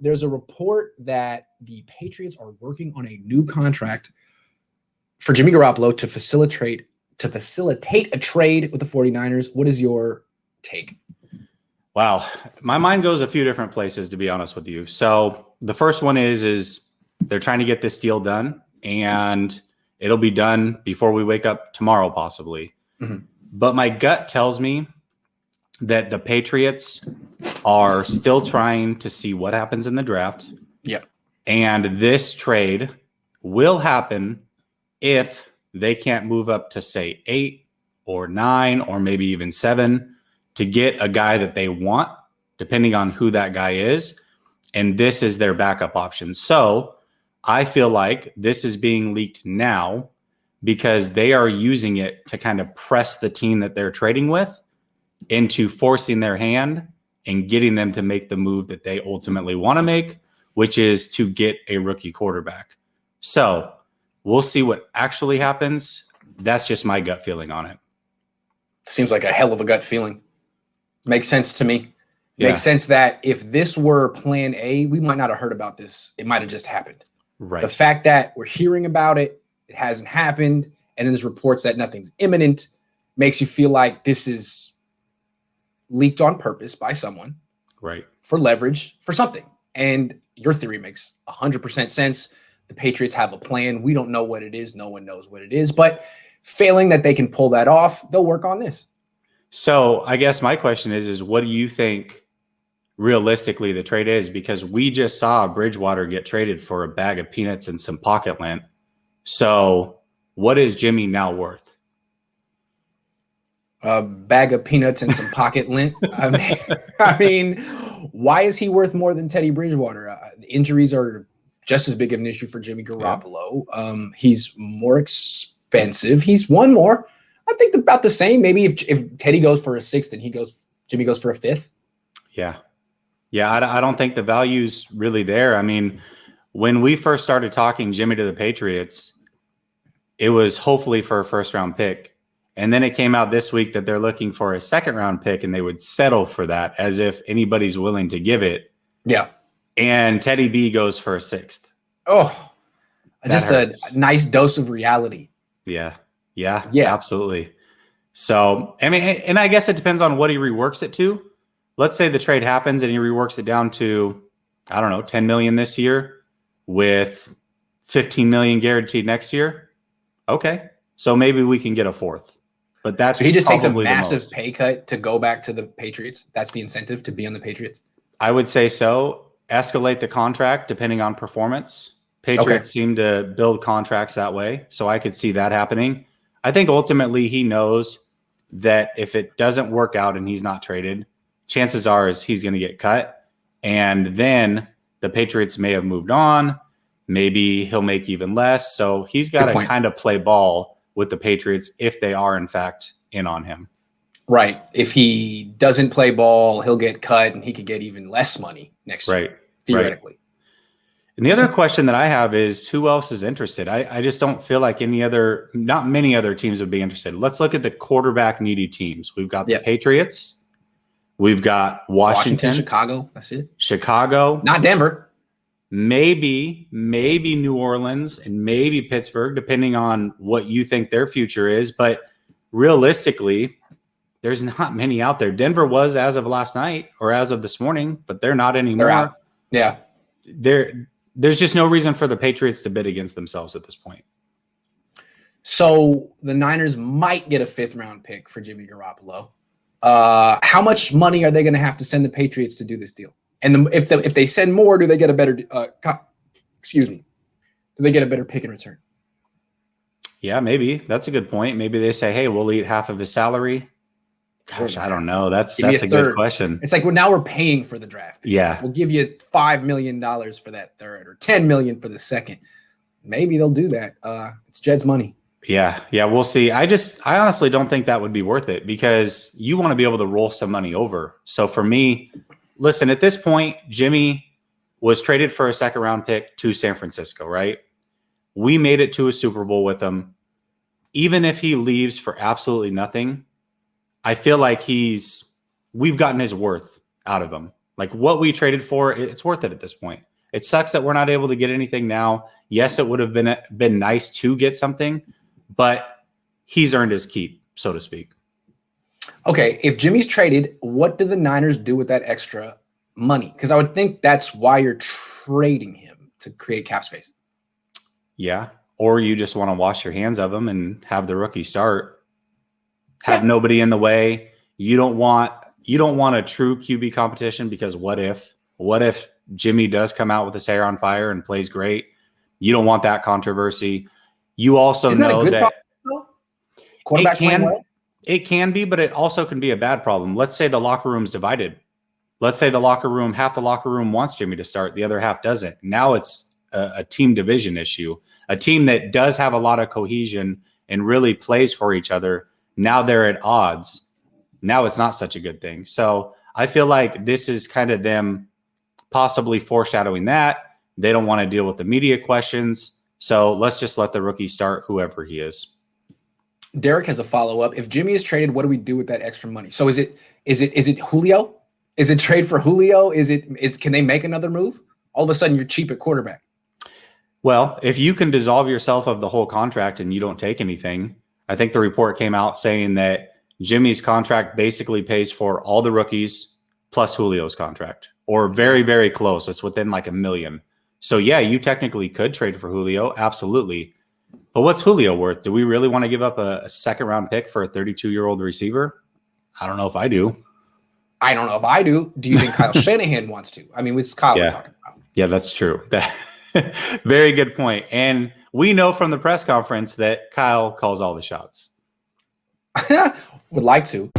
there's a report that the Patriots are working on a new contract for Jimmy Garoppolo to facilitate a trade with the 49ers. What is your take? Wow. My mind goes a few different places, to be honest with you. So the first one is they're trying to get this deal done, and it'll be done before we wake up tomorrow, possibly. Mm-hmm. But my gut tells me that the Patriots are still trying to see what happens in the draft. Yeah. And this trade will happen if they can't move up to, say, 8 or 9 or maybe even 7 to get a guy that they want, depending on who that guy is. And this is their backup option. So I feel like this is being leaked now because they are using it to kind of press the team that they're trading with into forcing their hand and getting them to make the move that they ultimately want to make, which is to get a rookie quarterback. So we'll see what actually happens. That's just my gut feeling on it. Seems like a hell of a gut feeling. Makes sense to me. Yeah. Makes sense that if this were plan A, we might not have heard about this. It might have just happened. Right. The fact that we're hearing about it, it hasn't happened, and then there's reports that nothing's imminent, makes you feel like this is leaked on purpose by someone. Right. For leverage, for something. And your theory makes 100% sense. The Patriots have a plan. We don't know what it is. No one knows what it is. But failing that they can pull that off, they'll work on this. So I guess my question is what do you think realistically the trade is? Because we just saw Bridgewater get traded for a bag of peanuts and some pocket lint. So what is Jimmy now worth? A bag of peanuts and some pocket lint. I mean, why is he worth more than Teddy Bridgewater? The injuries are just as big of an issue for Jimmy Garoppolo. Yeah. He's more expensive. He's won more. I think about the same. Maybe if Teddy goes for a 6th and Jimmy goes for a 5th. Yeah. Yeah. I don't think the value's really there. I mean, when we first started talking Jimmy to the Patriots, it was hopefully for a 1st-round pick. And then it came out this week that they're looking for a 2nd-round pick and they would settle for that as if anybody's willing to give it. Yeah. And Teddy B goes for a 6th. Oh, just a nice dose of reality. Yeah. Yeah, absolutely. So, I mean, and I guess it depends on what he reworks it to. Let's say the trade happens and he reworks it down to, I don't know, 10 million this year with 15 million guaranteed next year. Okay. So maybe we can get a 4th. But that's so he just takes a massive pay cut to go back to the Patriots. That's the incentive to be on the Patriots. I would say so. Escalate the contract depending on performance. Patriots seem to build contracts that way. So I could see that happening. I think ultimately he knows that if it doesn't work out and he's not traded, chances are is he's going to get cut. And then the Patriots may have moved on. Maybe he'll make even less. So he's got to kind of play ball with the Patriots if they are, in fact, in on him. Right. If he doesn't play ball, he'll get cut and he could get even less money next year, theoretically. Right. And the other question that I have is who else is interested? I just don't feel like not many other teams would be interested. Let's look at the quarterback needy teams. We've got the Patriots. We've got Washington, Chicago. That's it. Chicago. Not Denver. Maybe New Orleans and maybe Pittsburgh, depending on what you think their future is. But realistically, there's not many out there. Denver was as of last night or as of this morning, but they're not anymore. They're out. Yeah. There's just no reason for the Patriots to bid against themselves at this point. So the Niners might get a 5th-round pick for Jimmy Garoppolo. How much money are they going to have to send the Patriots to do this deal? And if they send more, do they get a better? Do they get a better pick in return? Yeah, maybe that's a good point. Maybe they say, "Hey, we'll eat half of his salary." Gosh, I don't know. That's a good question. It's like now we're paying for the draft. Yeah. We'll give you $5 million for that 3rd or $10 million for the 2nd. Maybe they'll do that. It's Jed's money. Yeah. We'll see. I honestly don't think that would be worth it because you want to be able to roll some money over. So for me, listen, at this point, Jimmy was traded for a 2nd-round pick to San Francisco, right? We made it to a Super Bowl with him. Even if he leaves for absolutely nothing, I feel like we've gotten his worth out of him. Like what we traded for, it's worth it at this point. It sucks that we're not able to get anything now. Yes, it would have been nice to get something, but he's earned his keep, so to speak. Okay, if Jimmy's traded, what do the Niners do with that extra money? Because I would think that's why you're trading him, to create cap space. Yeah, or you just want to wash your hands of him and have the rookie start. Have nobody in the way. You don't want a true QB competition, because what if Jimmy does come out with his hair on fire and plays great? You don't want that controversy. You also know that quarterback it can be, but it also can be a bad problem. Let's say the locker room's divided. Let's say half the locker room wants Jimmy to start, the other half doesn't. Now it's a team division issue. A team that does have a lot of cohesion and really plays for each other, now they're at odds. Now it's not such a good thing. So I feel like this is kind of them possibly foreshadowing that. They don't want to deal with the media questions. So let's just let the rookie start, whoever he is. Derek has a follow-up. If Jimmy is traded, what do we do with that extra money? So is it Julio? Is it trade for Julio? Can they make another move? All of a sudden you're cheap at quarterback. Well, if you can dissolve yourself of the whole contract and you don't take anything, I think the report came out saying that Jimmy's contract basically pays for all the rookies plus Julio's contract, or very, very close. It's within like $1 million. So yeah, you technically could trade for Julio. Absolutely. But what's Julio worth? Do we really want to give up a second round pick for a 32-year-old receiver? I don't know if I do. I don't know if I do. Do you think Kyle Shanahan wants to? I mean, what's Kyle talking about? Yeah, that's true. Very good point. And we know from the press conference that Kyle calls all the shots. Would like to.